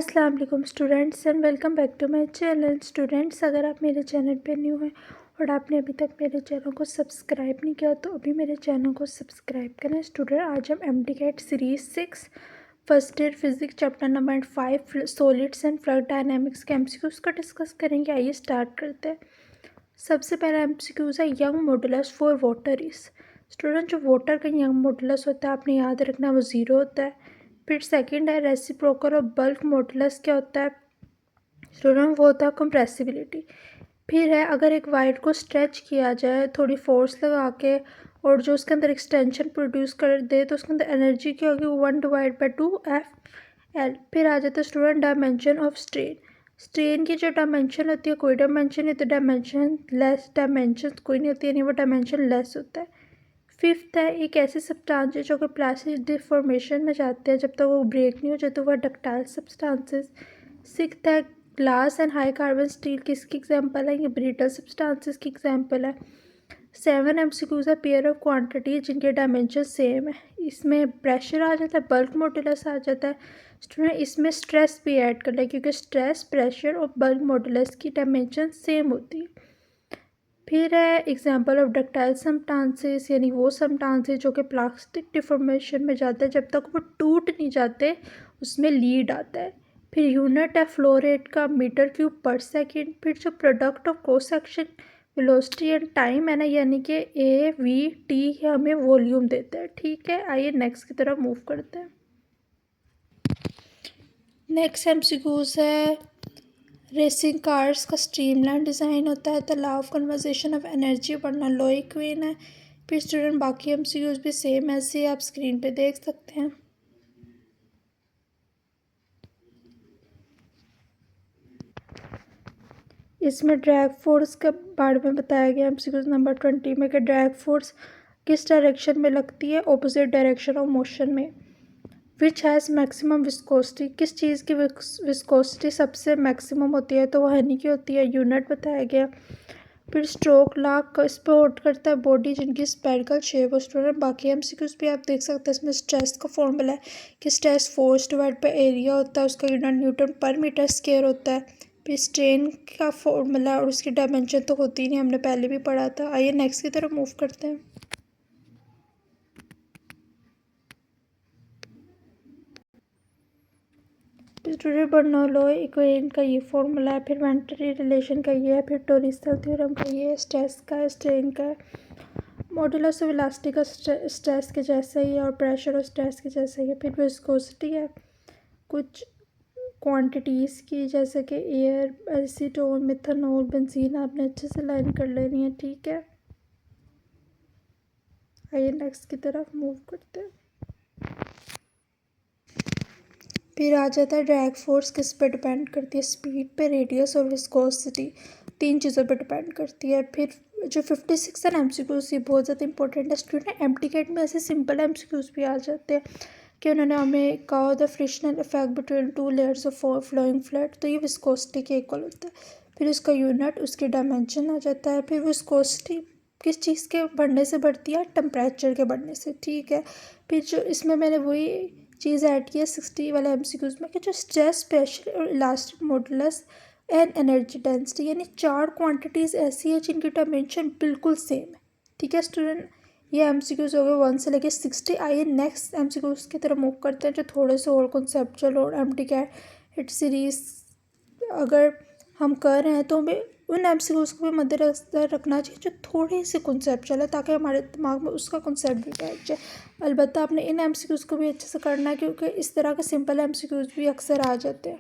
अस्सलाम वालेकुम students and welcome back to my channel. Students, अगर आप मेरे चैनल पे न्यू हैं और आपने अभी तक मेरे चैनल को सब्सक्राइब नहीं किया तो अभी मेरे चैनल को सब्सक्राइब करें। स्टूडेंट, आज हम MD CAT series 6 first year physics chapter number 5 solids and fluid dynamics के MCQs का डिस्कस करेंगे। आइए स्टार्ट करते हैं। सबसे पहला MCQs है young modulus for water is. Student, जो वाटर का यंग मॉडुलस होता है आपने याद रखना वो 0 होता है। फिर सेकंड है रेसिप्रोकल और बल्क मॉडुलस क्या होता है स्टूडेंट, वो होता है कंप्रेसिबिलिटी। फिर है अगर एक वायर को स्ट्रेच किया जाए थोड़ी फोर्स लगा के और जो उसके अंदर एक्सटेंशन प्रोड्यूस कर दे तो उसके अंदर एनर्जी क्या होगी 1/2 FL। फिर आ जाता है student dimension of strain. Strain की जो डायमेंशन होती है कोई डायमेंशन नहीं, तो डायमेंशन कोई नहीं होती, यानी वो डायमेंशन लेस होता है। फिफ्थ है एक ऐसे सब्सटेंसेस जो कि प्लास्टिक डिफॉर्मेशन में जाते हैं जब तक वो ब्रेक नहीं हो जाते, वह डक्टाइल सब्सटेंसेस। सिक्स्थ है glass and high carbon steel किसकी एग्जांपल है, ये ब्रिटल सब्सटेंसेस की एग्जांपल है। 7 MCQs है पेयर ऑफ क्वांटिटी जिनके डायमेंशन सेम है। इसमें प्रेशर आ जाता है, बल्क मॉडुलस आ जाता है। स्टूडेंट, इसमें स्ट्रेस भी ऐड कर ले क्योंकि स्ट्रेस, प्रेशर और बल्क मॉडुलस की डायमेंशन सेम होती है। फिर है एग्जाम्पल ऑफ डक्टाइल सब्सटेंसेस, यानी वो सब्सटेंसेस जो कि प्लास्टिक डिफॉर्मेशन में जाते हैं जब तक वो टूट नहीं जाते उसमें लीड आता है। फिर यूनिट है फ्लो रेट का मीटर क्यूब पर सेकंड। फिर जो product of cross section velocity and time है ना, यानी कि AV/T हमें वॉल्यूम देता है। ठीक है, आइए नेक्स्ट की तरफ मूव करते हैं। नेक्स्ट MCQs है रेसिंग कार्स का स्ट्रीमलाइन डिज़ाइन होता है। The law of conservation of energy पढ़ना लो इक्वेशन है। फिर स्टूडेंट बाकी MCQs भी सेम ऐसे आप स्क्रीन पे देख सकते हैं। इसमें ड्रैग फोर्स के बारे में बताया गया MCQs नंबर 20 में कि ड्रैग फोर्स किस डायरेक्शन में लगती है, ऑपोजिट डायरेक्शन ऑफ मोशन में। विच हैज़ मैक्सिमम विस्कोसिटी, किस चीज़ की विस्कोसिटी सबसे मैक्सिमम होती है, तो वह हनी की होती है, यूनिट बताया गया। फिर स्ट्रोक लॉ सपोर्ट करता है बॉडी जिनकी स्पेरिकल शेप और स्टूडेंट बाकी MCQs भी आप देख सकते हैं। इसमें स्ट्रेस का फॉर्मूला है कि stress force divide by area होता है, उसका यूनिट न्यूटन पर मीटर स्क्वायर होता है। फिर स्ट्रेन का फॉर्मूला और उसकी डायमेंशन तो होती नहीं, हमने पहले भी पढ़ा था। आइए नेक्स्ट की तरफ मूव करते हैं। स्टूडेंट बर्नौलो इक्वेशन का ये फॉर्मूला है, फिर वेंटरी रिलेशन का ये है, फिर टोरिसल थ्योरम का ये है, स्ट्रेस का है, स्ट्रेन का है, मॉडुलस ऑफ इलास्टिक का स्ट्रेस के जैसा ही है और प्रेशर और स्ट्रेस के जैसा ही है। फिर विस्कोसिटी है कुछ क्वांटिटीज़ की जैसे कि एयर, एसीटोन, मिथनॉल, बेंजीन, आपने अच्छे से लाइन कर लेनी है। ठीक है, आइए नेक्स्ट की तरफ मूव करते हैं। फिर आ जाता है ड्रैग फोर्स किस पे डिपेंड करती है, स्पीड पे, रेडियस और विस्कोसिटी, 3 चीज़ों पे डिपेंड करती है। फिर जो 56 है MCQs ये बहुत ज़्यादा इंपॉर्टेंट है स्टूडेंट। MD CAT में ऐसे सिंपल MCQs भी आ जाते हैं कि उन्होंने हमें कहा the frictional effect between 2 layers of flowing fluid, तो ये विस्कोसिटी के इक्वल होता है। फिर उसका यूनिट, उसकी डायमेंशन आ जाता है। फिर विस्कोसिटी किस चीज़ के बढ़ने से बढ़ती है, टेम्परेचर के बढ़ने से। ठीक है, फिर जो इसमें मैंने वही चीज़ ऐड की है 60 वाले MCQs में कि जो स्ट्रेस, प्रेशर और elastic modulus and energy density, यानी 4 क्वांटिटीज़ ऐसी है जिनकी डायमेंशन बिल्कुल सेम है। ठीक है स्टूडेंट, ये MCQs हो गए 1 से लेके 60। आइए नेक्स्ट MCQs की तरफ मूव करते हैं जो थोड़े से और कॉन्सेप्चुअल और MD CAT सीरीज़ अगर हम कर रहे हैं तो हमें उन MCQs को भी मद्देनज़र रखना चाहिए जो थोड़े से कॉन्सेप्चुअल है ताकि हमारे दिमाग में उसका कॉन्सेप्ट भी बैठ जाए। अलबत्ता आपने इन MCQs को भी अच्छे से करना है क्योंकि इस तरह के सिंपल MCQs भी अक्सर आ जाते हैं।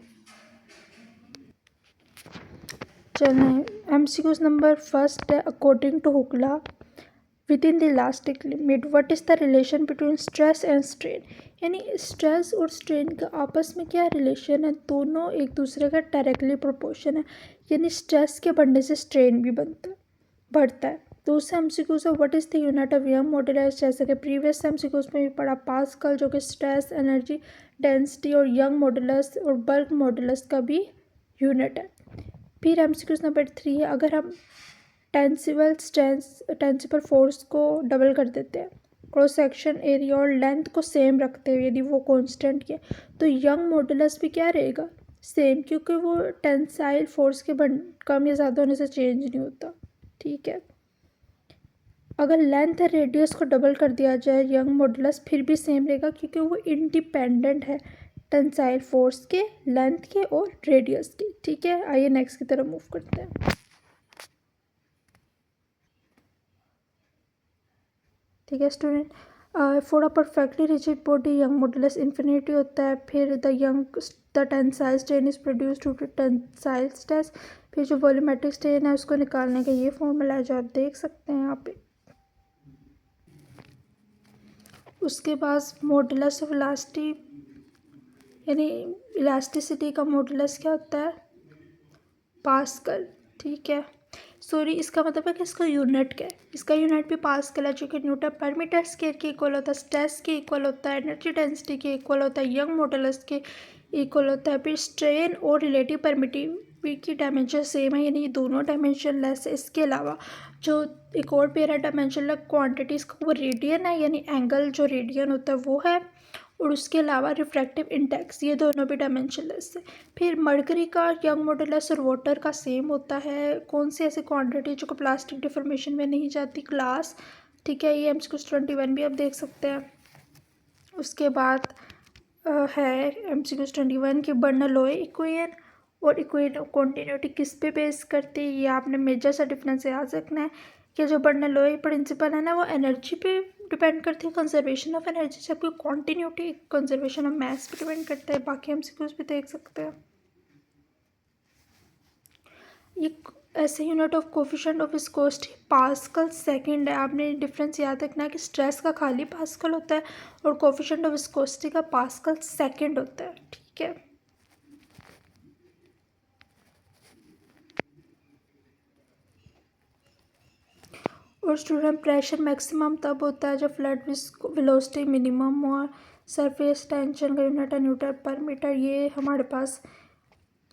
चलें, MCQs नंबर फर्स्ट है according to Hooke law within the elastic limit what is the relation between stress and strain, यानी स्ट्रेस और स्ट्रेन का आपस में क्या रिलेशन है, दोनों एक दूसरे का डायरेक्टली प्रोपोर्शन है, यानी स्ट्रेस के बढ़ने से स्ट्रेन भी बढ़ता है। दूसरा MCQs है what is the unit of young modulus, जैसे कि प्रीवियस MCQs में भी पढ़ा पास्कल जो कि स्ट्रेस, एनर्जी डेंसिटी और यंग मॉडुलस और बल्क मॉडुलस का भी यूनिट है। फिर MCQs नंबर 3 है अगर हम टेंसिबल फोर्स को डबल कर देते हैं, क्रॉस सेक्शन एरिया और लेंथ को सेम रखते हुए यदि वो कांस्टेंट के, तो यंग मॉडुलस भी क्या रहेगा, सेम, क्योंकि वो टेंसाइल फोर्स के कम या ज़्यादा होने से चेंज नहीं होता। ठीक है, अगर लेंथ है रेडियस को डबल कर दिया जाए यंग मॉडुलस फिर भी सेम रहेगा, क्योंकि वो इंडिपेंडेंट है टेंसाइल फोर्स के, लेंथ के और रेडियस के। ठीक है, आइए नेक्स्ट की तरफ मूव करते हैं। ठीक है student, for a perfectly rigid body Young modulus infinity होता है। फिर the tensile strain is produce to tensile stress. फिर जो वॉल्यूमेट्रिक स्ट्रेन है उसको निकालने का ये फॉर्मूला है जो आप देख सकते हैं यहाँ पे। उसके बाद मॉडुलस ऑफ इलास्टी, यानी इलास्टिसिटी का मॉडुलस क्या होता है, पास्कल। ठीक है, सॉरी इसका मतलब है कि इसका यूनिट क्या है, इसका यूनिट भी पास्कल है, जो कि न्यूटन पर मीटर स्क्वायर के इक्वल होता है, स्ट्रेस के इक्वल होता है, एनर्जी डेंसिटी के इक्वल होता है, यंग मॉडुलस के इक्वल होता है। फिर स्ट्रेन और रिलेटिव परमिटिविटी की डायमेंशन सेम है, यानी ये दोनों डायमेंशन लेस है। इसके अलावा जो एक और पेयर है डायमेंशनल क्वांटिटीज़ का, वो रेडियन है, यानी एंगल जो रेडियन होता है वो है, और उसके अलावा रिफ्रैक्टिव इंडेक्स, ये दोनों भी डायमेंशनलेस है। फिर मरकरी का यंग मॉडुलस और वाटर का सेम होता है। कौन सी ऐसी क्वांटिटी जो कि प्लास्टिक डिफॉर्मेशन में नहीं जाती, ग्लास। ठीक है, ये MCQ 21 भी आप देख सकते हैं। उसके बाद है MCQ 21 की बर्नौली इक्वेशन और इक्वेशन कॉन्टिन्यूटी किस पे बेस करती है, ये आपने मेजर सा डिफरेंस याद रखना है कि जो बर्नौली प्रिंसिपल है ना वो एनर्जी पे डिपेंड करती है, कंजर्वेशन ऑफ एनर्जी, जबकि कॉन्टिन्यूटी कंजर्वेशन ऑफ मास पे डिपेंड करता है। बाकी MCQs भी देख सकते हैं। ये ऐसे unit of coefficient of viscosity pascal second है। आपने डिफरेंस याद रखना है कि स्ट्रेस का खाली पास्कल होता है और कोफिशिएंट ऑफ विस्कोसिटी का पास्कल सेकंड होता है। ठीक है, और स्टूडेंट प्रेशर मैक्सिमम तब होता है जब फ्लड वेलोसिटी मिनिमम हो। सरफेस टेंशन का यूनिट है न्यूटन पर मीटर। ये हमारे पास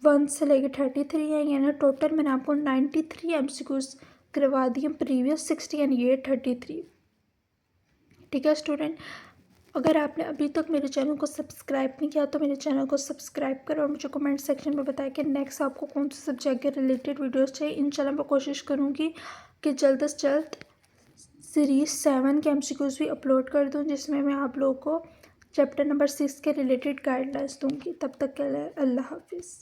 1 से लेकर 33 है, यानी टोटल मैंने आपको 93 MCQs करवा दिए, प्रीवियस 60 एंड ये 33। ठीक है स्टूडेंट, अगर आपने अभी तक मेरे चैनल को सब्सक्राइब नहीं किया तो मेरे चैनल को सब्सक्राइब करो और मुझे कमेंट सेक्शन में बताएं कि नेक्स्ट आपको कौन से सब्जेक्ट के रिलेटेड वीडियोस चाहिए। इंशाल्लाह मैं कोशिश करूँगी कि जल्द से जल्द सीरीज़ 7 के MCQs भी अपलोड कर दूँ, जिसमें मैं आप लोगों को चैप्टर नंबर 6 के रिलेटेड गाइडलाइंस दूँगी। तब तक के लिए अल्लाह हाफिज़।